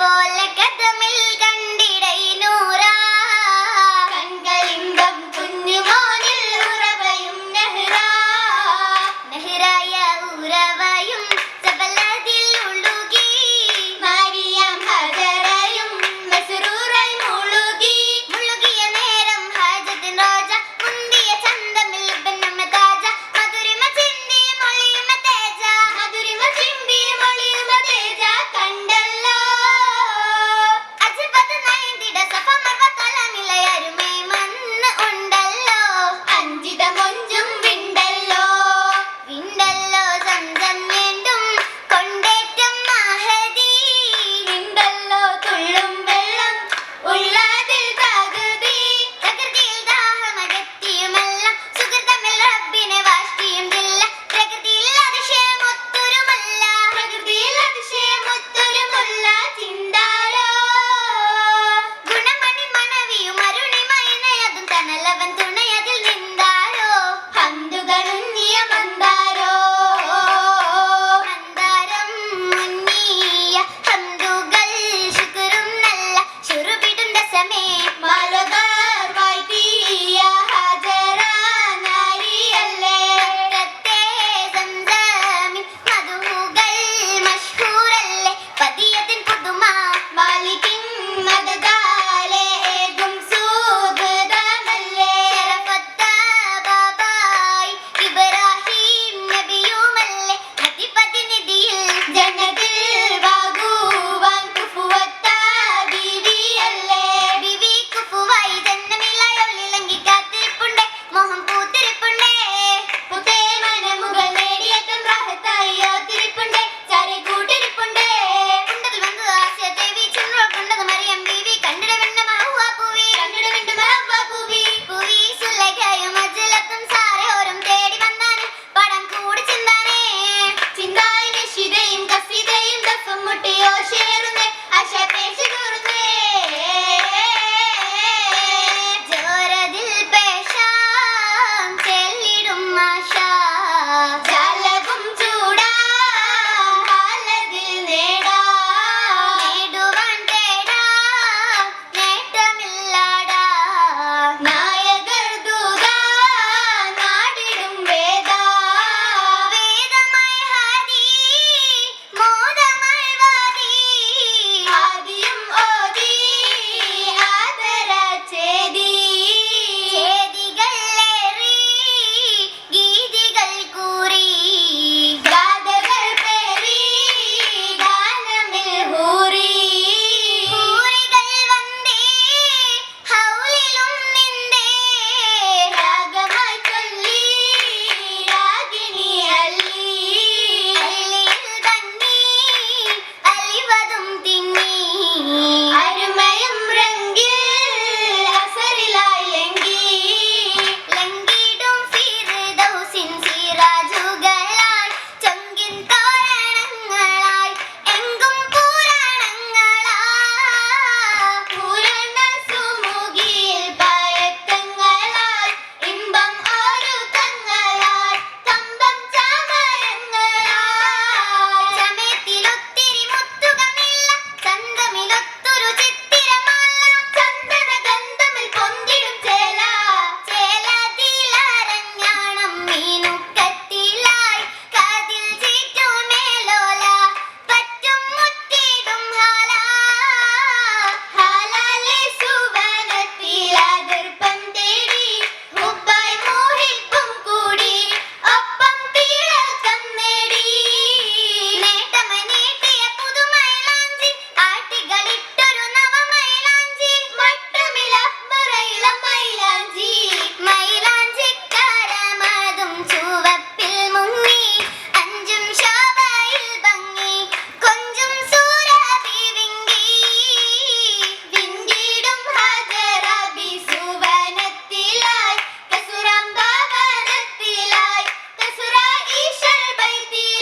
പോലെ കഥമിൽ കണ്ടിടൈ നൂറാ കൺകളിമ്പം കുഞ്ഞുമോനിൽ ഉറവയും നെഹ്റാ നെഹ്റായ ഉറവയും സബലതിൽ ഉളുകി മരിയം ഹജറയും മസ്റൂറായി മുളുകി മുളുകിയ നേരം ഹാജത്തിൻ റോജ മുന്തിയ ചന്തമിൽ ബന്നമ താജ മധുരിമ ചിന്തി മൊളിയുമ തേജ മധുരിമ ചിന്തി മൊളിയുമ തേജ കണ്ടല്ലോ അജിബത് നയന്തിട സഫ മർവ തലനിലയരുമേ മന്ന് ഉണ്ടല്ലോ അഞ്ചിത മൊഞ്ചും വിണ്ടല്ലോ വിണ്ടല്ലോ സംസം വീണ്ടും കൊണ്ടേറ്റം മഹദി വിണ്ടല്ലോ തുള്ളും വെള്ളം ഉള്ളതിൽ തകൃതി പ്രകൃതിയിൽ ദാഹമകത്തിയുമല്ല സുഹൃതമിൽ റബ്ബിനെ വാഷ്ടിയും ഇല്ല പ്രകൃതിയിൽ അതിശയമൊത്തൊരുമല്ല പ്രകൃതിയിൽ അതിശയമൊത്തൊരുമല്ല ചിന്താരോ ഗുണമണി മനവിയും അരുണിമയനയതും തനലവൻ തുണയതിൽ നിന്താരോ ഹന്തുകളുന്നിയ മന്ദാരോ മന്ദാരം മുന്നിയ ഹന്തുകൾ ശുക്രും നല്ല ശുറുപിടും ദസമേ മാലകാർ വൈദിയ ഹാജറ നാരിയല്ലേ മക്കത്തെ സംസമിൻ മധുകൾ മഷ്ഹൂറല്ലേ പതിയത്തിൻ പുതുമ മാലികിൻ മദദാലെ ഏകും സുഗതമല്ലേ ശരഫത്ത ബാബായി ഇബ്രാഹിം നബിയുമല്ലേ അതിപതി നിധിയിൽ ജനതിൽ വാഗുവാൻ കുഫുവത്ത ബീവിയല്ലേ ബീവി കുഫുവായി ജന്നമിലായൊള്ളിലങ്കി കാത്തിരിപ്പുണ്ടേ മോഹം പൂത്തിരിപ്പുണ്ടേ പുത്തേ മനമുകൾ നേടിയറ്റം റാഹത്തായി യോത്തിരിപ്പുണ്ടേ ചാരെ കൂട്ടിരിപ്പുണ്ടേ കുണ്ടതിൽ വന്നു ആശയ ദേവി ചുണ്ടോ കുണ്ടത് മറിയം ബീവി കണ്ടിട വെണ്ണ മഹുവ പൂവി കണ്ടിട വെണ്ണ മഹുവ പൂവി പൂവി സുലൈഖയും അജ്ലത്തും സാരെ ഓരം തേടി വന്നാണ് പടം കൂടി ചിന്താനേ ചിന്തായി നിശിതയും കസിതയും ദഫും മുട്ടിയോ ഷേറുന്നേ ആശ പേശി കൂറുന്നേ ജോരതിൽ പേശാം ചെല്ലിടും ആശ ജാലകും ചൂടാം ഹാലതിൽ നേടുവാൻ തേടാം നേട്ടമില്ലാടാ നായകർ ദൂതാ നാടിടും വേദമായി ഹാദി മോദമായി വാദി ആദിയും ഓതി ആദര ചേദികളേറി ഗീതികൾ കൂറി ഗാഥകൾ പേറി ഗാനമിൽ ഹൂറി ഹൂറികൾ വന്നേ ഹൗലിലും നിന്നേ രാഗമായി ചൊല്ലി രാഗിണി അല്ലി അല്ലിയിൽ തങ്ങി അലിവതും തിങ്ങി അരുമയും റംഗിൽ അസറിലായി ലങ്കിടും ഫിർദൗസിൻ സിറാജുകളായി ചൊങ്കിൻ തോരണങ്ങളായി എങ്കും പൂരണ സുമുഖിയിൽ പയക്കങ്ങളായി ഇമ്പം ഒരു തങ്ങളായി കമ്പം ചമയങ്ങളായി ചമയത്തിലൊത്തിരി മുത്തുകമില്ല ചന്തമിലൊത്തൊരു ചിത്തിരമല്ല ചന്ദന ഗന്ധമിൽ പൊന്തിടും ചേല ചേലതിലരഞ്ഞാണം മീനുക്കത്തിലായി കാതിൽ ചീറ്റുമേലോല പറ്റും മുറ്റിടും ഹാലാലെ സുവനത്തിലാതിർപ്പം തേടി മുബായ് മോഹിക്കും കൂടി ഒപ്പം തിളക്കം നേടി നേട്ടമായി നീട്ടിയ പുതുമൈലാഞ്ചി ആട്ടികളിട്ടൊരു നവമൈലാഞ്ചി മട്ടുമില മറയിളം മൈലാഞ്ചി മൈലാഞ്ചിക്കാരമതും ചുവപ്പിൽ മുങ്ങി അഞ്ചും ശോഭയിൽ ഭംഗി കൊഞ്ചും സൂരഭി വിങ്കിടും ഹാജറ ബിസുവനത്തിലായി കസുറാം ഭവനത്തിലായി കസുറ ഈശൽ ബൈത്തുകളായി